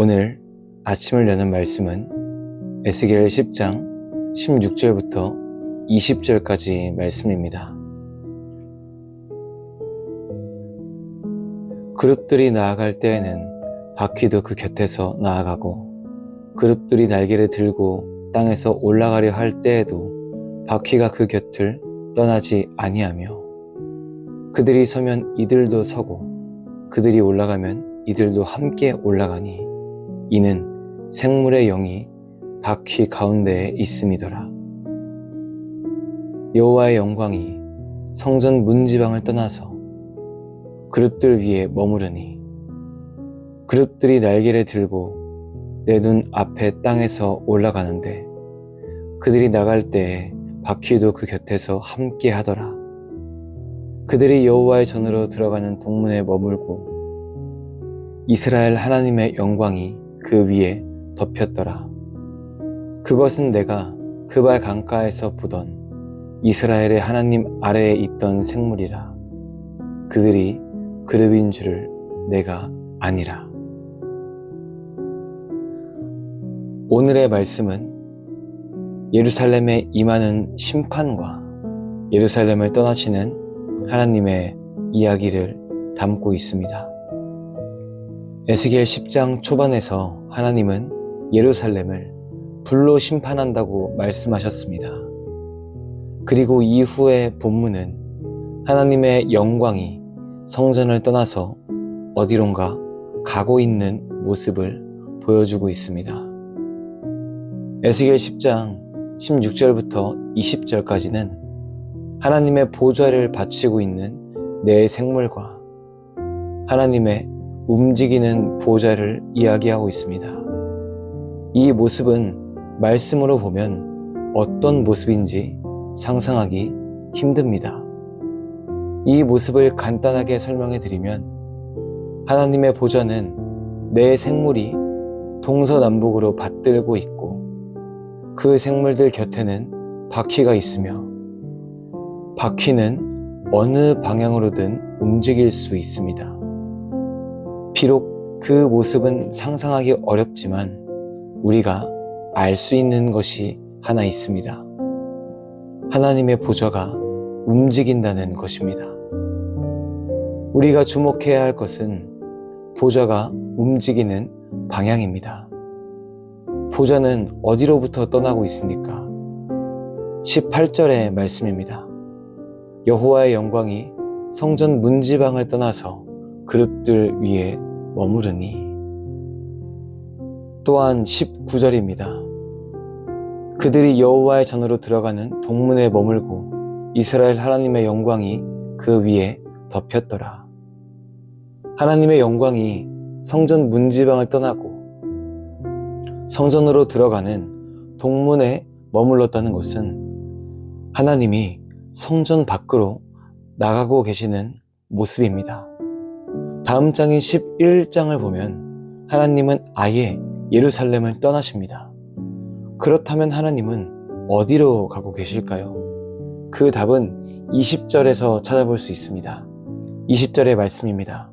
오늘 아침을 여는 말씀은 에스겔 10장 16절부터 20절까지 말씀입니다. 그룹들이 나아갈 때에는 바퀴도 그 곁에서 나아가고, 그룹들이 날개를 들고 땅에서 올라가려 할 때에도 바퀴가 그 곁을 떠나지 아니하며, 그들이 서면 이들도 서고 그들이 올라가면 이들도 함께 올라가니 이는 생물의 영이 바퀴 가운데에 있음이더라. 여호와의 영광이 성전 문지방을 떠나서 그룹들 위에 머무르니, 그룹들이 날개를 들고 내 눈 앞에 땅에서 올라가는데 그들이 나갈 때에 바퀴도 그 곁에서 함께 하더라. 그들이 여호와의 전으로 들어가는 동문에 머물고 이스라엘 하나님의 영광이 그 위에 덮였더라. 그것은 내가 그발 강가에서 보던 이스라엘의 하나님 아래에 있던 생물이라. 그들이 그룹인 줄을 내가 아니라. 오늘의 말씀은 예루살렘에 임하는 심판과 예루살렘을 떠나시는 하나님의 이야기를 담고 있습니다. 에스겔 10장 초반에서 하나님은 예루살렘을 불로 심판한다고 말씀하셨습니다. 그리고 이후의 본문은 하나님의 영광이 성전을 떠나서 어디론가 가고 있는 모습을 보여주고 있습니다. 에스겔 10장 16절부터 20절까지는 하나님의 보좌를 바치고 있는 네 생물과 하나님의 움직이는 보좌를 이야기하고 있습니다. 이 모습은 말씀으로 보면 어떤 모습인지 상상하기 힘듭니다. 이 모습을 간단하게 설명해 드리면, 하나님의 보좌는 네 생물이 동서남북으로 받들고 있고, 그 생물들 곁에는 바퀴가 있으며, 바퀴는 어느 방향으로든 움직일 수 있습니다. 비록 그 모습은 상상하기 어렵지만 우리가 알 수 있는 것이 하나 있습니다. 하나님의 보좌가 움직인다는 것입니다. 우리가 주목해야 할 것은 보좌가 움직이는 방향입니다. 보좌는 어디로부터 떠나고 있습니까? 18절의 말씀입니다. 여호와의 영광이 성전 문지방을 떠나서 그룹들 위에 머무르니. 또한 19절입니다. 그들이 여호와의 전으로 들어가는 동문에 머물고 이스라엘 하나님의 영광이 그 위에 덮였더라. 하나님의 영광이 성전 문지방을 떠나고 성전으로 들어가는 동문에 머물렀다는 것은 하나님이 성전 밖으로 나가고 계시는 모습입니다. 다음 장인 11장을 보면 하나님은 아예 예루살렘을 떠나십니다. 그렇다면 하나님은 어디로 가고 계실까요? 그 답은 20절에서 찾아볼 수 있습니다. 20절의 말씀입니다.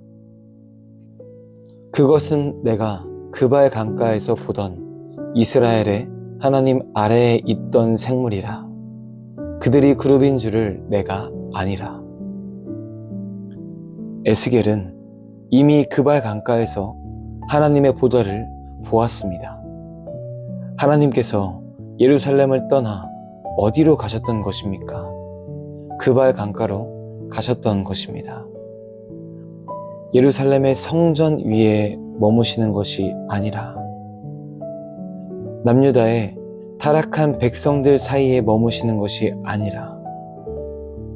그것은 내가 그발 강가에서 보던 이스라엘의 하나님 아래에 있던 생물이라. 그들이 그룹인 줄을 내가 아니라. 에스겔은 이미 그발 강가에서 하나님의 보좌를 보았습니다. 하나님께서 예루살렘을 떠나 어디로 가셨던 것입니까? 그발 강가로 가셨던 것입니다. 예루살렘의 성전 위에 머무시는 것이 아니라 남유다의 타락한 백성들 사이에 머무시는 것이 아니라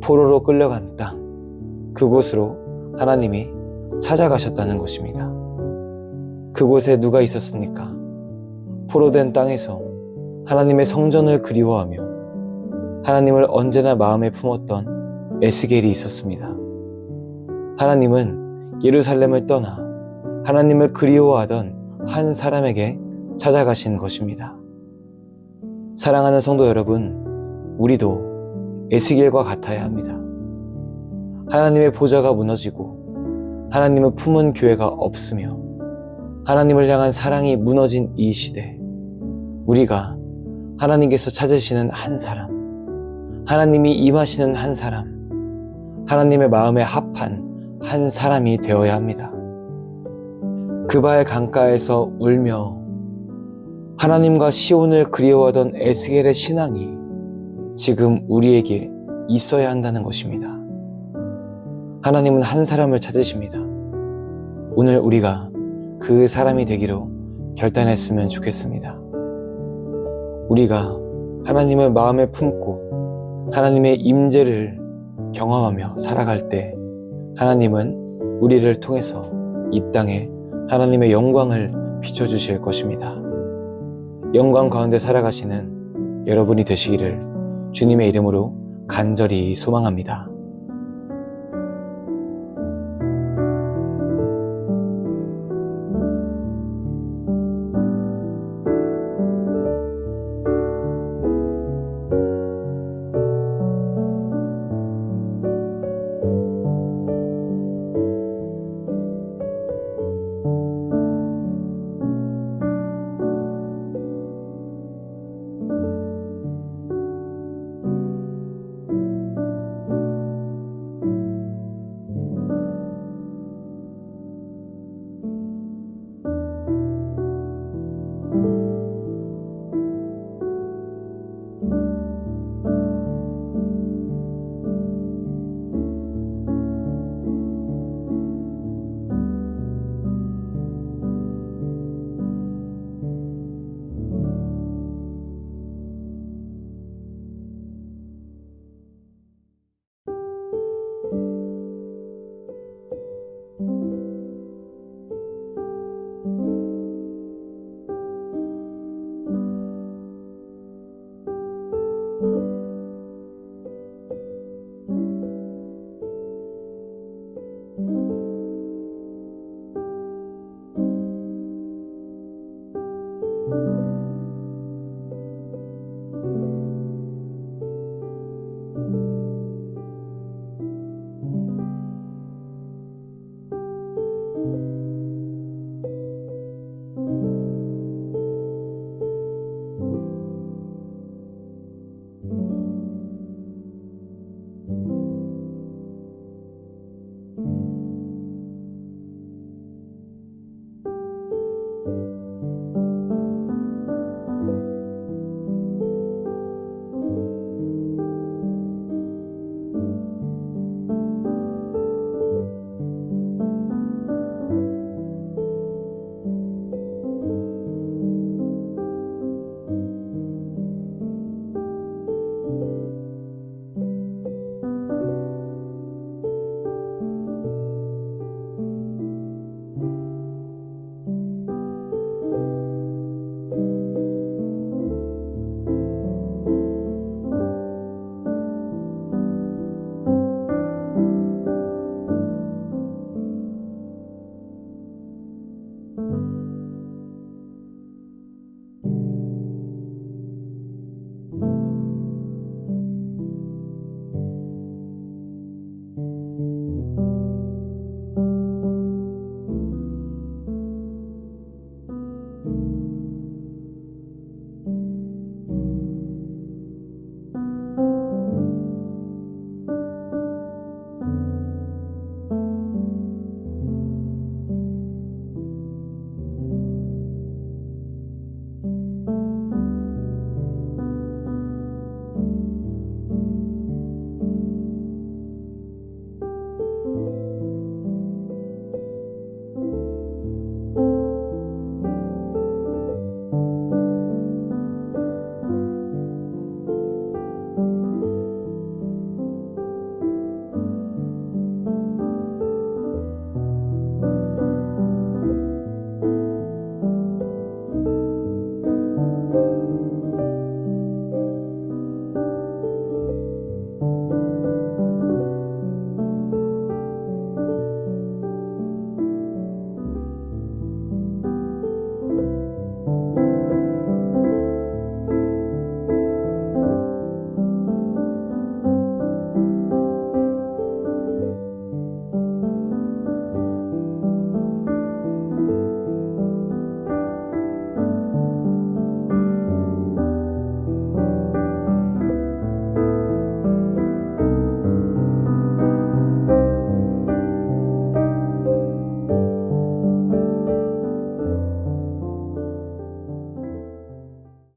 포로로 끌려간 땅, 그곳으로 하나님이 찾아가셨다는 것입니다. 그곳에 누가 있었습니까? 포로된 땅에서 하나님의 성전을 그리워하며 하나님을 언제나 마음에 품었던 에스겔이 있었습니다. 하나님은 예루살렘을 떠나 하나님을 그리워하던 한 사람에게 찾아가신 것입니다. 사랑하는 성도 여러분, 우리도 에스겔과 같아야 합니다. 하나님의 보좌가 무너지고 하나님을 품은 교회가 없으며 하나님을 향한 사랑이 무너진 이 시대, 우리가 하나님께서 찾으시는 한 사람, 하나님이 임하시는 한 사람, 하나님의 마음에 합한 한 사람이 되어야 합니다. 그바의 강가에서 울며 하나님과 시온을 그리워하던 에스겔의 신앙이 지금 우리에게 있어야 한다는 것입니다. 하나님은 한 사람을 찾으십니다. 오늘 우리가 그 사람이 되기로 결단했으면 좋겠습니다. 우리가 하나님을 마음에 품고 하나님의 임재를 경험하며 살아갈 때 하나님은 우리를 통해서 이 땅에 하나님의 영광을 비춰주실 것입니다. 영광 가운데 살아가시는 여러분이 되시기를 주님의 이름으로 간절히 소망합니다.